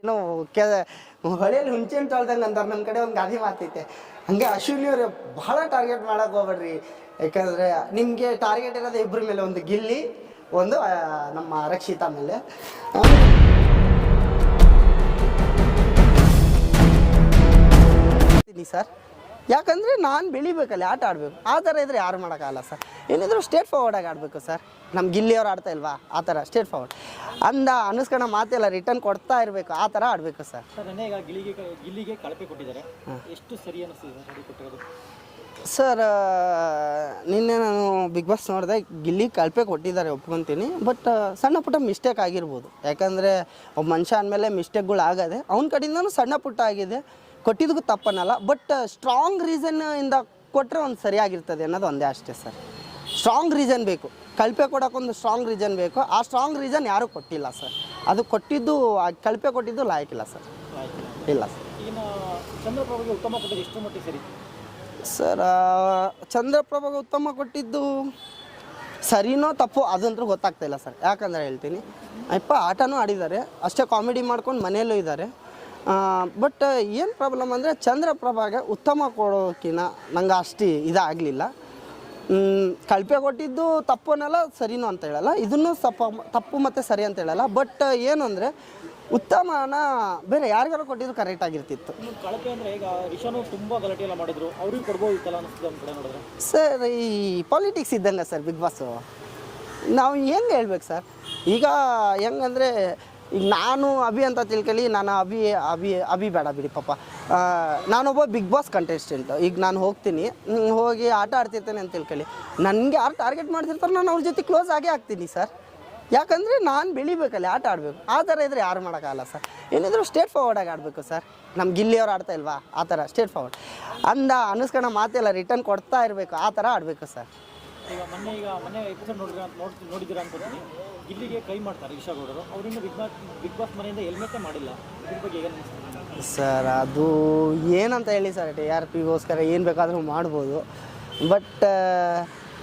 ಏನೋ ಹೊಳೆಯಲ್ಲಿ ಹುಂಚೆನ್ ತೊಳ್ದಂಗೆ ಅಂತಾರೆ ನಮ್ಮ ಕಡೆ ಒಂದು ಗಾದೆ ಮಾತೈತೆ. ಹಂಗೆ ಅಶ್ವಿನಿ ಅವ್ರೆ ಬಹಳ ಟಾರ್ಗೆಟ್ ಮಾಡಕ್ಕೆ ಹೋಗ್ಬೇಡ್ರಿ, ಯಾಕಂದರೆ ನಿಮಗೆ ಟಾರ್ಗೆಟ್ ಇರೋದು ಇಬ್ಬರ ಮೇಲೆ, ಒಂದು ಗಿಲ್ಲಿ, ಒಂದು ನಮ್ಮ ರಕ್ಷಿತಾ ಮೇಲೆ. ಸರ್ ಯಾಕಂದರೆ ನಾನು ಬೆಳಿಬೇಕಲ್ಲ, ಆಟ ಆಡಬೇಕು. ಆ ಥರ ಇದ್ರೆ ಯಾರು ಮಾಡೋಕ್ಕಾಗಲ್ಲ ಸರ್. ಏನಿದ್ರು ಸ್ಟೇಟ್ ಫಾರ್ವರ್ಡಾಗಿ ಆಡಬೇಕು ಸರ್. ನಮ್ಮ ಗಿಲ್ಲಿಯವ್ರು ಆಡ್ತಾ ಇಲ್ವಾ, ಆ ಥರ ಸ್ಟೇಟ್ ಫಾರ್ವರ್ಡ್ ಅನಿಸ್ಕೊಳ ಮಾತೆಲ್ಲ ರಿಟರ್ನ್ ಕೊಡ್ತಾ ಇರಬೇಕು, ಆ ಥರ ಆಡಬೇಕು ಸರ್. ಸರ್ ಈಗ ಗಿಲ್ಲಿಗೆ ಕಳಪೆ ಕೊಟ್ಟಿದ್ದಾರೆ, ಎಷ್ಟು ಸರಿ ಅನ್ನಿಸ್ತಿದೆ ಕೊಟ್ಟಿರೋದು? ಸರ್ ನಿನ್ನೆ ನಾನು ಬಿಗ್ ಬಾಸ್ ನೋಡಿದೆ, ಗಿಲ್ಲಿ ಕಳಪೆ ಕೊಟ್ಟಿದ್ದಾರೆ ಒಪ್ಕೊತೀನಿ. ಬಟ್ ಸಣ್ಣ ಪುಟ್ಟ ಮಿಸ್ಟೇಕ್ ಆಗಿರ್ಬೋದು, ಯಾಕಂದರೆ ಒಬ್ಬ ಮನುಷ್ಯ ಅಂದಮೇಲೆ ಮಿಸ್ಟೇಕ್ಗಳು ಆಗದೆ, ಅವ್ನ ಕಡೆಯಿಂದನೂ ಸಣ್ಣ ಪುಟ್ಟ ಆಗಿದೆ, ಕೊಟ್ಟಿದ್ದಕ್ಕೂ ತಪ್ಪನ್ನಲ್ಲ. ಬಟ್ ಸ್ಟ್ರಾಂಗ್ ರೀಸನ್ನಿಂದ ಕೊಟ್ಟರೆ ಒಂದು ಸರಿಯಾಗಿರ್ತದೆ ಅನ್ನೋದು ಒಂದೇ ಅಷ್ಟೇ ಸರ್. ಸ್ಟ್ರಾಂಗ್ ರೀಸನ್ ಬೇಕು, ಕಳಪೆ ಕೊಡೋಕ್ಕೊಂದು ಸ್ಟ್ರಾಂಗ್ ರೀಸನ್ ಬೇಕು. ಆ ಸ್ಟ್ರಾಂಗ್ ರೀಸನ್ ಯಾರೂ ಕೊಟ್ಟಿಲ್ಲ ಸರ್. ಅದು ಕೊಟ್ಟಿದ್ದು, ಕಳಪೆ ಕೊಟ್ಟಿದ್ದು ಲಾಯಕ್ಕಿಲ್ಲ ಸರ್, ಇಲ್ಲ ಸರ್. ಈಗ ಚಂದ್ರಪ್ರಭಾಗೆ ಉತ್ತಮ ಕೊಟ್ಟಿದ್ದು ಎಷ್ಟು ಮಟ್ಟಿಗೆ ಸರಿ ಸರ್? ಚಂದ್ರಪ್ರಭಾಗೆ ಉತ್ತಮ ಕೊಟ್ಟಿದ್ದು ಸರಿನೋ ತಪ್ಪು ಅದಂತೂ ಗೊತ್ತಾಗ್ತಾಯಿಲ್ಲ ಸರ್. ಯಾಕಂದರೆ ಹೇಳ್ತೀನಿ, ಆಟನೂ ಆಡಿದ್ದಾರೆ, ಅಷ್ಟೇ ಕಾಮಿಡಿ ಮಾಡ್ಕೊಂಡು ಮನೆಯಲ್ಲೂ ಇದ್ದಾರೆ. ಬಟ್ ಏನು ಪ್ರಾಬ್ಲಮ್ ಅಂದರೆ ಚಂದ್ರಪ್ರಭಾಗೆ ಉತ್ತಮ ಕೊಡೋಕ್ಕಿಂತ ನಂಗೆ ಅಷ್ಟು ಇದಾಗಲಿಲ್ಲ. ಕಳಪೆ ಕೊಟ್ಟಿದ್ದು ತಪ್ಪು ಅನ್ನಲ್ಲ, ಸರಿನೂ ಅಂತ ಹೇಳಲ್ಲ, ಇದನ್ನು ತಪ್ಪು ಮತ್ತು ಸರಿ ಅಂತ ಹೇಳಲ್ಲ. ಬಟ್ ಏನು ಅಂದರೆ ಉತ್ತಮನ ಬೇರೆ ಯಾರಿಗಾರು ಕೊಟ್ಟಿದ್ದು ಕರೆಕ್ಟ್ ಆಗಿರ್ತಿತ್ತು. ಕಳಪೆ ಅಂದರೆ ಈಗ ರಿಷಾನು ತುಂಬ ಗಲಾಟೆ ಎಲ್ಲ ಮಾಡಿದ್ರು, ಅವ್ರಿಗೆ ಕೊಡ್ಬೋದಿತ್ತಲ್ಲ ಅನ್ನಿಸ್ತದೆ ಒಂದು ಕಡೆ ನೋಡಿದ್ರೆ. ಸರ್ ಈ ಪಾಲಿಟಿಕ್ಸ್ ಇದ್ದಂಗೆ ಸರ್ ಬಿಗ್ ಬಾಸು. ನಾವು ಹೆಂಗೆ ಹೇಳ್ಬೇಕು ಸರ್, ಈಗ ಹೆಂಗಂದರೆ ಈಗ ನಾನು ಅಭಿ ಅಂತ ತಿಳ್ಕೊಳ್ಳಿ, ನಾನು ಅಭಿ ಬೇಡ ಬಿಡಿ ಪಾಪ, ನಾನೊಬ್ಬ ಬಿಗ್ ಬಾಸ್ ಕಂಟೆಸ್ಟೆಂಟು. ಈಗ ನಾನು ಹೋಗ್ತೀನಿ, ಹೋಗಿ ಆಟ ಆಡ್ತಿರ್ತೇನೆ ಅಂತ ತಿಳ್ಕೊಳ್ಳಿ, ನನಗೆ ಯಾರು ಟಾರ್ಗೆಟ್ ಮಾಡ್ತಿರ್ತಾರೆ ನಾನು ಅವ್ರ ಜೊತೆ ಕ್ಲೋಸ್ ಆಗೇ ಆಗ್ತೀನಿ ಸರ್. ಯಾಕಂದರೆ ನಾನು ಬೆಳಿಬೇಕಲ್ಲ, ಆಟ ಆಡಬೇಕು. ಆ ಥರ ಇದ್ದರೆ ಯಾರು ಮಾಡೋಕ್ಕಾಗಲ್ಲ ಸರ್. ಏನಿದ್ರು ಸ್ಟೇಟ್ ಫಾರ್ವರ್ಡಾಗಿ ಆಡಬೇಕು ಸರ್. ನಮ್ಮ ಗಿಲ್ಲಿಯವ್ರು ಆಡ್ತಾ ಇಲ್ವಾ, ಆ ಥರ ಸ್ಟೇಟ್ ಫಾರ್ವರ್ಡ್ ಅನಿಸ್ಕೊಳ ಮಾತೆಲ್ಲ ರಿಟರ್ನ್ ಕೊಡ್ತಾ ಇರಬೇಕು, ಆ ಥರ ಆಡಬೇಕು ಸರ್. ಈಗ ಮೊನ್ನೆ ಎಪಿಸೋಡ್ ನೋಡಿದ್ದೀರಾ ಅನ್ಕೋತೀನಿ, ಗಿಲ್ಲಿಗೆ ಕೈ ಮಾಡ್ತಾರೆ ರಿಷಾ ಗೌಡರು, ಅವರಿಂದ ಬಿಗ್ ಬಾಸ್ ಮನೆಯಿಂದ ಹೆಲ್ಮೆಟ್ಟೇ ಮಾಡಿಲ್ಲ. ಇದ್ರ ಬಗ್ಗೆ ಹೇಗೆ ಅನಿಸ್ತದೆ ಸರ್? ಅದು ಏನಂತ ಹೇಳಿ ಸರ್, TRPಗೋಸ್ಕರ ಏನು ಬೇಕಾದರೂ ಮಾಡ್ಬೋದು. ಬಟ್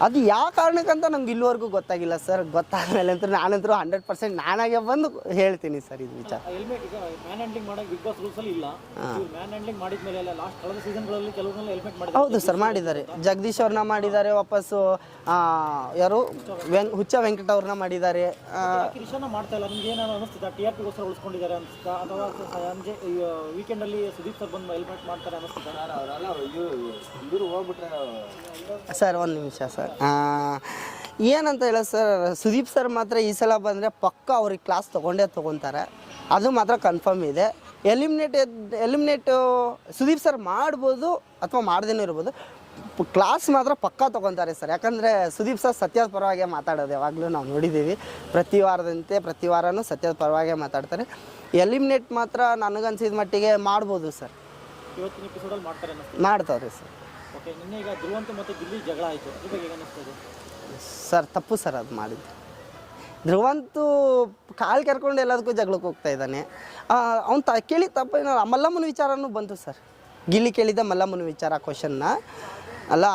ಅದು ಯಾವ ಕಾರಣಕ್ಕಂತ ನಮ್ಗೆ ಇಲ್ಲಿವರೆಗೂ ಗೊತ್ತಾಗಿಲ್ಲ ಸರ್. ಗೊತ್ತಾದ್ಮೇಲೆ ಅಂತೂ ನಾನಂತರೂ 100% ನಾನಾಗೆ ಬಂದು ಹೇಳ್ತೀನಿ ಸರ್ ಇದು ವಿಚಾರ. ಹೆಲ್ಮೆಟ್ ಈಗ ಮ್ಯಾನ್ ಹ್ಯಾಂಡ್ಲಿಂಗ್ ಮಾಡೋಕೆ ಬಿಗ್ ಬಾಸ್ ರೂಲ್ಸಲ್ಲಿ ಇಲ್ಲ. ಮ್ಯಾನ್ ಹ್ಯಾಂಡ್ಲಿಂಗ್ ಮಾಡಿದ್ಮೇಲೆ ಎಲ್ಲ ಲಾಸ್ಟ್ ಕಳೆದ ಸೀಸನ್ಗಳಲ್ಲಿ ಕೆಲವರೆಲ್ಲ ಹೆಲ್ಮೆಟ್ ಮಾಡಿದ್ದಾರೆ. ಹೌದು ಸರ್, ಮಾಡಿದ್ದಾರೆ. ಜಗದೀಶ್ ಅವ್ರನ್ನ ಮಾಡಿದ್ದಾರೆ, ವಾಪಸ್ಸು ಯಾರು ಹುಚ್ಚ ವೆಂಕಟ ಅವ್ರನ್ನ ಮಾಡಿದ್ದಾರೆ. ರಿಷಾನ ಮಾಡ್ತಾ ಇಲ್ಲ, ನಿಮ್ಗೆ ಏನಾದ್ರು ಅನಿಸ್ತಿದೆ? TRPಗೋಸ್ಕರ ಉಳಿಸ್ಕೊಂಡಿದ್ದಾರೆ ಅನಿಸ್ತಾ, ಅಥವಾ ಸಂಜೆ ವೀಕೆಂಡಲ್ಲಿ ಸುದೀಪ್ ಸರ್ ಬಂದು ಹೆಲ್ಮೆಟ್ ಮಾಡ್ತಾರೆ ಅನಿಸ್ತಿದೆ? ಸರ್ ಒಂದು ನಿಮಿಷ ಸರ್, ಏನಂತ ಹೇಳೋದು ಸರ್, ಸುದೀಪ್ ಸರ್ ಮಾತ್ರ ಈ ಸಲ ಬಂದರೆ ಪಕ್ಕ ಅವ್ರಿಗೆ ಕ್ಲಾಸ್ ತೊಗೊತಾರೆ, ಅದು ಮಾತ್ರ ಕನ್ಫರ್ಮ್ ಇದೆ. ಎಲಿಮಿನೇಟು ಸುದೀಪ್ ಸರ್ ಮಾಡ್ಬೋದು ಅಥವಾ ಮಾಡ್ದೇನೂ ಇರ್ಬೋದು, ಕ್ಲಾಸ್ ಮಾತ್ರ ಪಕ್ಕ ತೊಗೊತಾರೆ ಸರ್. ಯಾಕಂದರೆ ಸುದೀಪ್ ಸರ್ ಸತ್ಯದ ಪರವಾಗೇ ಮಾತಾಡೋದು ಯಾವಾಗಲೂ ನಾವು ನೋಡಿದ್ದೀವಿ. ಪ್ರತಿ ವಾರನೂ ಸತ್ಯದ ಪರವಾಗೇ ಮಾತಾಡ್ತಾರೆ. ಎಲಿಮಿನೇಟ್ ಮಾತ್ರ ನನಗನ್ಸಿದ ಮಟ್ಟಿಗೆ ಮಾಡ್ಬೋದು ಸರ್. ಇವತ್ತಿನ ಎಪಿಸೋಡಲ್ಲಿ ಮಾಡ್ತಾವ್ರಿ ಸರ್. ಓಕೆ, ನಿನ್ನೆ ಈಗ ಧ್ರುವಂತ ಮತ್ತು ಗಿಲ್ಲಿ ಜಗಳ ಆಯಿತು, ಅದ್ರ ಬಗ್ಗೆ ಏನಿಸ್ತದೆ ಸರ್? ತಪ್ಪು ಸರ್ ಅದು ಮಾಡಿದ್ದು. ಧ್ರುವಂತು ಕಾಲು ಕೆರ್ಕೊಂಡು ಎಲ್ಲದಕ್ಕೂ ಜಗಳಕ್ಕೆ ಹೋಗ್ತಾ ಇದ್ದಾನೆ. ಅವ್ನು ಕೇಳಿದ ತಪ್ಪೇನೋ ಮಲ್ಲಮ್ಮನ ವಿಚಾರನೂ ಬಂತು ಸರ್. ಗಿಲ್ಲಿ ಕೇಳಿದ್ದ ಮಲ್ಲಮ್ಮನ ವಿಚಾರ ಕ್ವಶನ್ನ ಅಲ್ಲ,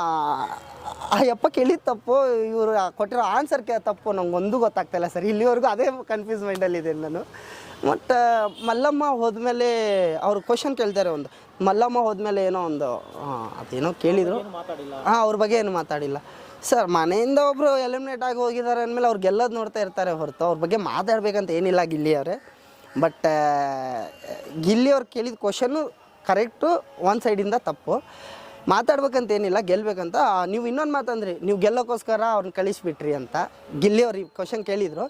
ಯಪ್ಪ ಕೇಳಿದ ತಪ್ಪು, ಇವರು ಕೊಟ್ಟಿರೋ ಆನ್ಸರ್ ತಪ್ಪು, ನಂಗೆ ಒಂದೂ ಗೊತ್ತಾಗ್ತಾಯಿಲ್ಲ ಸರ್. ಇಲ್ಲಿವರೆಗೂ ಅದೇ ಕನ್ಫ್ಯೂಸ್ ಮೈಂಡಲ್ಲಿದೆ ನಾನು. ಮತ್ತು ಮಲ್ಲಮ್ಮ ಹೋದ್ಮೇಲೆ ಅವ್ರು ಕ್ವಶನ್ ಕೇಳ್ತಾರೆ, ಒಂದು ಮಲ್ಲಮ್ಮ ಹೋದ್ಮೇಲೆ ಏನೋ ಒಂದು ಅದೇನೋ ಕೇಳಿದರು, ಅವ್ರ ಬಗ್ಗೆ ಏನು ಮಾತಾಡಿಲ್ಲ ಸರ್. ಮನೆಯಿಂದ ಒಬ್ಬರು ಎಲಿಮಿನೇಟ್ ಆಗಿ ಹೋಗಿದ್ದಾರೆ ಅಂದಮೇಲೆ ಅವ್ರು ಗೆಲ್ಲೋದು ನೋಡ್ತಾ ಇರ್ತಾರೆ ಹೊರತು ಅವ್ರ ಬಗ್ಗೆ ಮಾತಾಡಬೇಕಂತ ಏನಿಲ್ಲ ಗಿಲ್ಲಿಯವರೇ. ಬಟ್ ಗಿಲ್ಲಿಯವ್ರು ಕೇಳಿದ ಕ್ವಶನ್ನು ಕರೆಕ್ಟು, ಒಂದು ಸೈಡಿಂದ ತಪ್ಪು. ಮಾತಾಡ್ಬೇಕಂತ ಏನಿಲ್ಲ, ಗೆಲ್ಲಬೇಕಂತ. ನೀವು ಇನ್ನೊಂದು ಮಾತಂದ್ರಿ, ನೀವು ಗೆಲ್ಲೋಕ್ಕೋಸ್ಕರ ಅವ್ರನ್ನ ಕಳಿಸ್ಬಿಟ್ರಿ ಅಂತ. ಗಿಲ್ಲಿಯವ್ರು ಈ ಕ್ವಶನ್ ಕೇಳಿದರು.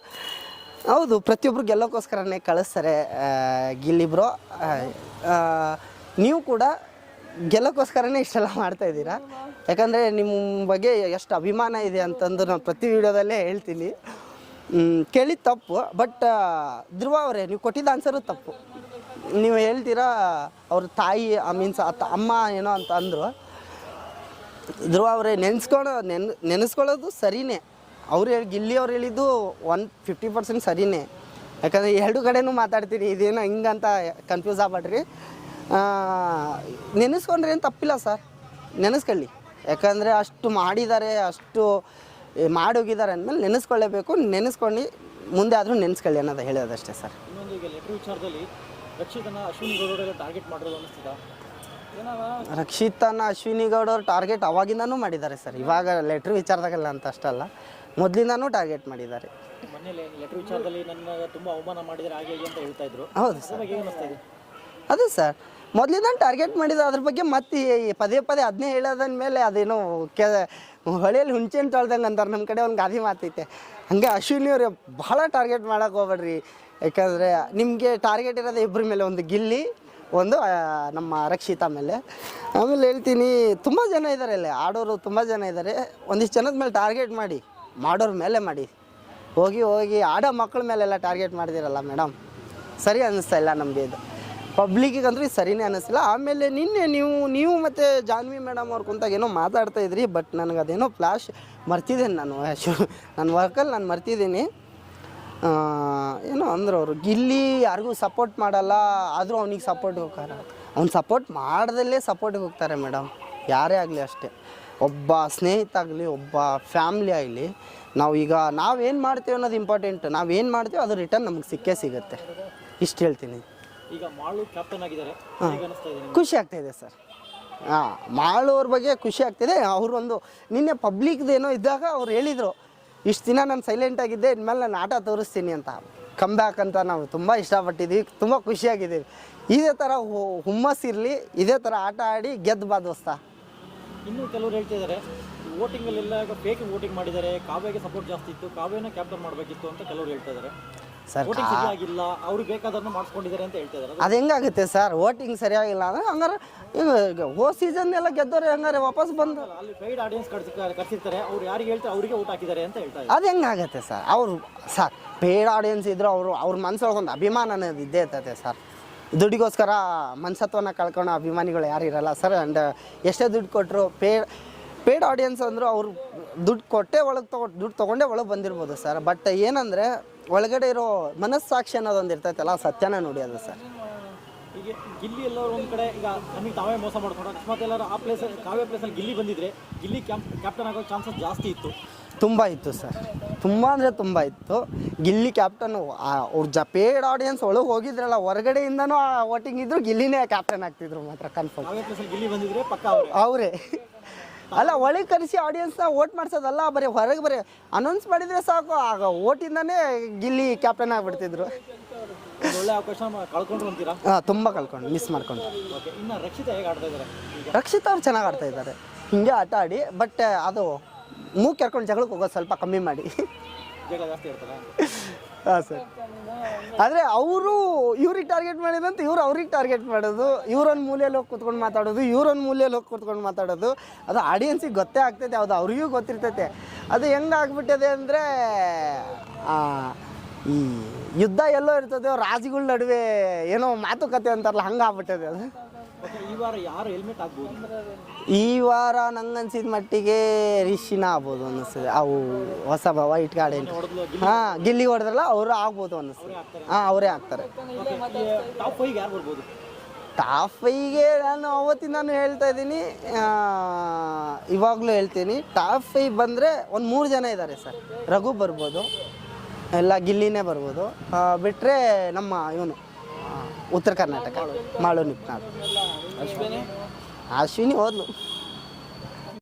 ಹೌದು, ಪ್ರತಿಯೊಬ್ಬರು ಗೆಲ್ಲೋಕ್ಕೋಸ್ಕರನೇ ಕಳಿಸ್ತಾರೆ ಗಿಲ್ಲಿಬ್ರು. ನೀವು ಕೂಡ ಗೆಲ್ಲೋಕ್ಕೋಸ್ಕರನೇ ಇಷ್ಟೆಲ್ಲ ಮಾಡ್ತಾಯಿದ್ದೀರಾ. ಯಾಕಂದರೆ ನಿಮ್ಮ ಬಗ್ಗೆ ಎಷ್ಟು ಅಭಿಮಾನ ಇದೆ ಅಂತಂದು ನಾನು ಪ್ರತಿ ವಿಡಿಯೋದಲ್ಲೇ ಹೇಳ್ತೀನಿ. ಕೇಳಿದ ತಪ್ಪು. ಬಟ್ ಧ್ರುವ ಅವರೇ, ನೀವು ಕೊಟ್ಟಿದ್ದ ಆನ್ಸರು ತಪ್ಪು. ನೀವು ಹೇಳ್ತೀರಾ ಅವ್ರ ತಾಯಿ ಮೀನ್ಸ್ ಅಮ್ಮ ಏನೋ ಅಂತ ಅಂದರು. ಧ್ರುವ ಅವರೇ, ನೆನೆಸ್ಕೊಳ್ಳೋದು ಸರಿಯೇ. ಗಿಲ್ಲಿ ಅವ್ರು ಹೇಳಿದ್ದು 150% ಸರಿಯೇ. ಯಾಕಂದರೆ ಎರಡು ಕಡೆನೂ ಮಾತಾಡ್ತೀನಿ, ಇದೇನೋ ಹಿಂಗಂತ ಕನ್ಫ್ಯೂಸ್ ಆಗ್ಬೇಡ್ರಿ. ನೆನೆಸ್ಕೊಂಡ್ರೆ ಏನು ತಪ್ಪಿಲ್ಲ ಸರ್, ನೆನೆಸ್ಕೊಳ್ಳಿ. ಯಾಕಂದರೆ ಅಷ್ಟು ಮಾಡಿದ್ದಾರೆ, ಅಷ್ಟು ಮಾಡೋಗಿದ್ದಾರೆ ಅಂದಮೇಲೆ ನೆನೆಸ್ಕೊಳ್ಳೇಬೇಕು. ನೆನೆಸ್ಕೊಂಡು ಮುಂದೆ ಆದರೂ ನೆನೆಸ್ಕೊಳ್ಳಿ ಅನ್ನೋದು ಹೇಳೋದಷ್ಟೇ ಸರ್. ಇನ್ನೊಂದು ಈಗ ಲೆಟ್ರ್ ವಿಚಾರದಲ್ಲಿ ರಕ್ಷಿತನ ಅಶ್ವಿನಿ ಗೌಡರೆಲ್ಲ ಟಾರ್ಗೆಟ್ ಮಾಡಿರೋದು ಅನ್ನಿಸ್ತಿದಾ ರಕ್ಷಿತನ ಅಶ್ವಿನಿ ಗೌಡ ಅವ್ರು ಟಾರ್ಗೆಟ್ ಅವಾಗಿಂದನೂ ಮಾಡಿದ್ದಾರೆ ಸರ್, ಇವಾಗ ಲೆಟ್ರ್ ವಿಚಾರದಾಗಲ್ಲ ಅಂತ ಅಷ್ಟಲ್ಲ, ಮೊದಲಿಂದನೂ ಟಾರ್ಗೆಟ್ ಮಾಡಿದ್ದಾರೆ. ಮನೇಲಿ ಲೆಟರ್ ವಿಚಾರದಲ್ಲಿ ನನ್ನ ತುಂಬ ಅವಮಾನ ಮಾಡಿದರೆ ಹಾಗೆ ಹೀಗೆ ಅಂತ ಹೇಳ್ತಾ ಇದ್ರು. ಹೌದು ಸರ್, ಬಗ್ಗೆ ಏನು ಅನಿಸ್ತಾ ಇದೆ? ಅದೇ ಸರ್ ಮೊದಲಿಂದ ಟಾರ್ಗೆಟ್ ಮಾಡಿದ ಅದ್ರ ಬಗ್ಗೆ ಮತ್ತೆ ಪದೇ ಪದೇ ಅದನ್ನೇ ಹೇಳೋದನ್ನ ಮೇಲೆ ಅದೇನೋ ಹೊಳೆಯಲ್ಲಿ ಹುಂಚೆನ್ ತೊಳ್ದಂಗೆ ಅಂತಾರೆ ನಮ್ಮ ಕಡೆ ಒಂದು ಗಾದಿ ಮಾತೈತೆ, ಹಂಗೆ ಅಶ್ವಿನಿ ಅವ್ರಿಗೆ ಭಾಳ ಟಾರ್ಗೆಟ್ ಮಾಡೋಕೆ ಹೋಗ್ಬೇಡ್ರಿ. ಯಾಕಂದರೆ ನಿಮಗೆ ಟಾರ್ಗೆಟ್ ಇರೋದು ಇಬ್ಬರ ಮೇಲೆ, ಒಂದು ಗಿಲ್ಲಿ, ಒಂದು ನಮ್ಮ ರಕ್ಷಿತಾ ಮೇಲೆ. ಆಮೇಲೆ ಹೇಳ್ತೀನಿ, ತುಂಬ ಜನ ಇದ್ದಾರೆ ಅಲ್ಲಿ ಆಡೋರು, ತುಂಬ ಜನ ಇದ್ದಾರೆ. ಒಂದಿಷ್ಟು ಜನದ ಮೇಲೆ ಟಾರ್ಗೆಟ್ ಮಾಡಿ, ಮಾಡೋರ ಮೇಲೆ ಮಾಡಿ, ಹೋಗಿ ಹೋಗಿ ಆಡೋ ಮಕ್ಕಳ ಮೇಲೆಲ್ಲ ಟಾರ್ಗೆಟ್ ಮಾಡಿದಿರಲ್ಲ ಮೇಡಮ್, ಸರಿ ಅನ್ನಿಸ್ತಾ ಇಲ್ಲ ನಮಗೆ ಇದು. ಪಬ್ಲಿಕ್ಕಿಗಂದ್ರೂ ಇದು ಸರಿನೇ ಅನ್ನಿಸ್ತಿಲ್ಲ. ಆಮೇಲೆ ನಿನ್ನೆ ನೀವು ಮತ್ತು ಜಾನ್ವಿ ಮೇಡಮ್ ಅವ್ರು ಕುಂತಾಗ ಏನೋ ಮಾತಾಡ್ತಾ ಇದ್ರಿ, ಬಟ್ ನನಗೆ ಅದೇನೋ ಫ್ಲ್ಯಾಶ್ ಮರ್ತಿದ್ದೇನೆ ನಾನು, ನನ್ನ ವರ್ಕಲ್ಲಿ ನಾನು ಮರ್ತಿದ್ದೀನಿ. ಏನೋ ಅಂದ್ರೆ ಅವರು ಗಿಲ್ಲಿ ಯಾರಿಗೂ ಸಪೋರ್ಟ್ ಮಾಡಲ್ಲ, ಆದರೂ ಅವ್ನಿಗೆ ಸಪೋರ್ಟ್ ಹೋಗ್ತಾರೆ. ಅವ್ನು ಸಪೋರ್ಟ್ ಮಾಡ್ದಲ್ಲೇ ಸಪೋರ್ಟಿಗೆ ಹೋಗ್ತಾರೆ ಮೇಡಮ್, ಯಾರೇ ಆಗಲಿ ಅಷ್ಟೇ. ಒಬ್ಬ ಸ್ನೇಹಿತ ಆಗಲಿ, ಒಬ್ಬ ಫ್ಯಾಮ್ಲಿ ಆಗಲಿ, ನಾವೇನು ಮಾಡ್ತೀವಿ ಅನ್ನೋದು ಇಂಪಾರ್ಟೆಂಟ್. ನಾವೇನು ಮಾಡ್ತೀವಿ ಅದು ರಿಟರ್ನ್ ನಮಗೆ ಸಿಕ್ಕೇ ಸಿಗುತ್ತೆ, ಇಷ್ಟು ಹೇಳ್ತೀನಿ. ಈಗ ಮಾಳು ಕ್ಯಾಪ್ಟನ್ ಆಗಿದ್ದಾರೆ, ಖುಷಿ ಆಗ್ತಾಯಿದೆ ಸರ್. ಮಾಳು ಅವ್ರ ಬಗ್ಗೆ ಖುಷಿ ಆಗ್ತಿದೆ. ಅವರೊಂದು ನಿನ್ನೆ ಪಬ್ಲಿಕ್ದೇನೋ ಇದ್ದಾಗ ಅವ್ರು ಹೇಳಿದರು, ಇಷ್ಟು ದಿನ ನಾನು ಸೈಲೆಂಟಾಗಿದ್ದೆ, ಇನ್ಮೇಲೆ ನಾನು ಆಟ ತೋರಿಸ್ತೀನಿ ಅಂತ. ಕಮ್ ಬ್ಯಾಕ್ ಅಂತ ನಾವು ತುಂಬ ಇಷ್ಟಪಟ್ಟಿದ್ದೀವಿ, ತುಂಬ ಖುಷಿಯಾಗಿದ್ದೀವಿ. ಇದೇ ಥರ ಹುಮ್ಮಸ್ಸಿರಲಿ, ಇದೇ ಥರ ಆಟ ಆಡಿ ಗೆದ್ದು ಬಾ ದೋಸ್ತ. ಇನ್ನೂ ಕೆಲವರು ಹೇಳ್ತಿದ್ದಾರೆ ವೋಟಿಂಗಲ್ಲೆಲ್ಲ ಫೇಕ್ ವೋಟಿಂಗ್ ಮಾಡಿದ್ದಾರೆ, ಕಾವ್ಯಗೆ ಸಪೋರ್ಟ್ ಜಾಸ್ತಿ ಇತ್ತು, ಕಾವ್ಯನ ಕ್ಯಾಪ್ಟನ್ ಮಾಡಬೇಕಿತ್ತು ಅಂತ ಕೆಲವರು ಹೇಳ್ತಾ ಇದ್ದಾರೆ. ಸರ್ ವೋಟಿಂಗ್ ಸರಿಯಾಗಿಲ್ಲ, ಅವ್ರಿಗೆ ಬೇಕಾದನ್ನು ಮಾಡಿಸ್ಕೊಂಡಿದ್ದಾರೆ ಅಂತ ಹೇಳ್ತಾ ಇದ್ದಾರೆ. ಅದು ಹೆಂಗಾಗುತ್ತೆ ಸರ್, ವೋಟಿಂಗ್ ಸರಿಯಾಗಿಲ್ಲ ಅಂದರೆ? ಹಂಗಾರೆ ಈಗ ಸೀಸನ್ ಎಲ್ಲ ಗೆದ್ದವ್ರೆ ಹಂಗಾರೆ ವಾಪಸ್ ಬಂದು ಅಲ್ಲಿ ಪೈಡ್ ಆಡಿಯನ್ಸ್ ಕರ್ಸಿರ್ತಾರೆ, ಅವ್ರು ಯಾರಿಗೆ ಹೇಳ್ತಾರೆ ಅವರಿಗೆ ಊಟ ಹಾಕಿದ್ದಾರೆ ಅಂತ ಹೇಳ್ತಾ ಇದ್ದಾರೆ. ಅದು ಹೆಂಗಾಗುತ್ತೆ ಸರ್? ಸರ್ ಪೇಡ್ ಆಡಿಯನ್ಸ್ ಇದ್ದರೂ ಅವ್ರ ಮನಸ್ಸೊಳಗೆ ಒಂದು ಅಭಿಮಾನ ಅನ್ನೋದು ಇದ್ದೇ ಇರ್ತೈತೆ ಸರ್. ದುಡ್ಡಿಗೋಸ್ಕರ ಮನಸತ್ವನ ಕಳ್ಕೊಳ್ಳೋ ಅಭಿಮಾನಿಗಳು ಯಾರು ಇರಲ್ಲ ಸರ್. ಆ್ಯಂಡ್ ಎಷ್ಟೇ ದುಡ್ಡು ಕೊಟ್ಟರು ಪೇಡ್ ಆಡಿಯನ್ಸ್ ಅಂದರು ಅವ್ರು ದುಡ್ಡು ಕೊಟ್ಟೆ ದುಡ್ಡು ತೊಗೊಂಡೇ ಒಳಗೆ ಬಂದಿರ್ಬೋದು ಸರ್. ಬಟ್ ಏನಂದರೆ ಒಳಗಡೆ ಇರೋ ಮನಸ್ಸಾಕ್ಷಿ ಅನ್ನೋದೊಂದು ಇರ್ತೈತಲ್ಲ, ಸತ್ಯನ ನೋಡಿ ಅದು ಸರ್. ಈಗ ಗಿಲ್ಲಿ ಎಲ್ಲರೂ ಒಂದು ಕಡೆ ಈಗ ನಮಗೆ ತಾವೇ ಮೋಸ ಮಾಡ್ಕೊಂಡು ಅಕಸ್ಮಾತ್ ಎಲ್ಲರೂ ಆ ಕಾವ್ಯ ಪ್ಲೇಸಲ್ಲಿ ಗಿಲ್ಲಿ ಬಂದಿದ್ರೆ ಗಿಲ್ಲಿ ಕ್ಯಾಪ್ಟನ್ ಆಗೋ ಚಾನ್ಸಸ್ ಜಾಸ್ತಿ ಇತ್ತು. ತುಂಬ ಇತ್ತು ಸರ್, ತುಂಬ ಅಂದರೆ ತುಂಬ ಇತ್ತು. ಗಿಲ್ಲಿ ಕ್ಯಾಪ್ಟನ್ ಅವ್ರು ಪೇಡ್ ಆಡಿಯನ್ಸ್ ಒಳಗೆ ಹೋಗಿದ್ರಲ್ಲ, ಹೊರಗಡೆಯಿಂದನೂ ವೋಟಿಂಗ್ ಇದ್ರು ಗಿಲ್ಲಿನೇ ಕ್ಯಾಪ್ಟನ್ ಆಗ್ತಿದ್ರು ಮಾತ್ರ ಕನ್ಫರ್ಮ್. ಕಾವ್ಯ ಪ್ಲೇಸಲ್ಲಿ ಗಿಲ್ಲಿ ಬಂದಿದ್ರೆ ಪಕ್ಕ ಅವರೇ ಅಲ್ಲ, ಒಳಗೆ ಕರೆಸಿ ಆಡಿಯನ್ಸ್ನ ವೋಟ್ ಮಾಡಿಸೋದಲ್ಲ, ಬರೀ ಹೊರಗೆ ಬರೀ ಅನೌನ್ಸ್ ಮಾಡಿದರೆ ಸಾಕು, ಆಗ ವೋಟಿಂದನೇ ಗಿಲ್ಲಿ ಕ್ಯಾಪ್ಟನ್ ಆಗಿಬಿಡ್ತಿದ್ರು. ಒಳ್ಳೆ ಅವಕಾಶ ಕಳ್ಕೊಂಡ್ರು ಅಂತೀರಾ? ತುಂಬ ಕಳ್ಕೊಂಡು ಮಿಸ್ ಮಾಡ್ಕೊಂಡು. ಇನ್ನು ರಕ್ಷಿತಾ ಹೇಗೆ ಆಡ್ತಾ ಇದ್ದಾರೆ? ರಕ್ಷಿತಾ ಅವ್ರು ಚೆನ್ನಾಗಿ ಆಡ್ತಾ ಇದ್ದಾರೆ, ಹಿಂಗೆ ಆಟ ಆಡಿ. ಬಟ್ ಅದು ಮೂಗು ಕೆರ್ಕೊಂಡು ಜಗಳಕ್ಕೆ ಹೋಗೋದು ಸ್ವಲ್ಪ ಕಮ್ಮಿ ಮಾಡಿ. ಜಗಳ ಜಾಸ್ತಿ ಇರ್ತಾರೆ. ಹಾಂ ಸರ್. ಆದರೆ ಅವರು ಇವ್ರಿಗೆ ಟಾರ್ಗೆಟ್ ಮಾಡಿದಂತ ಇವ್ರು ಅವ್ರಿಗೆ ಟಾರ್ಗೆಟ್ ಮಾಡೋದು, ಇವರೊಂದು ಮೂಲೆಯಲ್ಲಿ ಹೋಗಿ ಕೂತ್ಕೊಂಡು ಮಾತಾಡೋದು, ಇವರೊಂದು ಮೂಲೆಯಲ್ಲಿ ಹೋಗಿ ಕೂತ್ಕೊಂಡು ಮಾತಾಡೋದು, ಅದು ಆಡಿಯನ್ಸಿಗೆ ಗೊತ್ತೇ ಆಗ್ತೈತೆ, ಅದು ಅವ್ರಿಗೂ ಗೊತ್ತಿರ್ತೈತೆ. ಅದು ಹೆಂಗೆ ಆಗ್ಬಿಟ್ಟಿದೆ ಅಂದರೆ, ಈ ಯುದ್ಧ ಎಲ್ಲೋ ಇರ್ತದೆ, ರಾಜುಗಳ ನಡುವೆ ಏನೋ ಮಾತುಕತೆ ಅಂತಾರಲ್ಲ, ಹಂಗೆ ಆಗ್ಬಿಟ್ಟಿದೆ ಅದು. ಈ ವಾರ ಯಾರು ಹೆಲ್ಮೆಟ್ ಆಗ್ಬೋದು? ಈ ವಾರ ನಂಗೆ ಅನ್ಸಿದ ಮಟ್ಟಿಗೆ ರಿಷಿನ ಆಗ್ಬೋದು ಅನ್ನಿಸ್ತದೆ. ಅವು ಹೊಸ ವೈಟ್ ಗಾಡಿ ಗಿಲ್ಲಿ ಹೊಡೆದ್ರಲ್ಲ, ಅವರು ಆಗ್ಬೋದು ಅನ್ನಿಸ್ತದೆ. ಅವರೇ ಆಗ್ತಾರೆ. ಟಾಪ್ 5 ಯಾರು ಬರ್ಬೋದು? ಟಾಪ್ 5ಗೆ ನಾನು ಅವತ್ತಿಂದಾನು ಹೇಳ್ತಾ ಇದ್ದೀನಿ, ಇವಾಗಲೂ ಹೇಳ್ತೀನಿ, ಟಾಪ್ 5 ಬಂದರೆ ಒಂದು 3 ಜನ ಇದ್ದಾರೆ ಸರ್. ರಘು ಬರ್ಬೋದು, ಎಲ್ಲ ಗಿಲ್ಲಿನೇ ಬರ್ಬೋದು. ಬಿಟ್ಟರೆ ನಮ್ಮ ಇವನು ಉತ್ತರ ಕರ್ನಾಟಕ ಮಾಳು ನಿಪ್ನಾಳ್. ಅಶ್ವಿನಿ ಹೋದ್ಲು.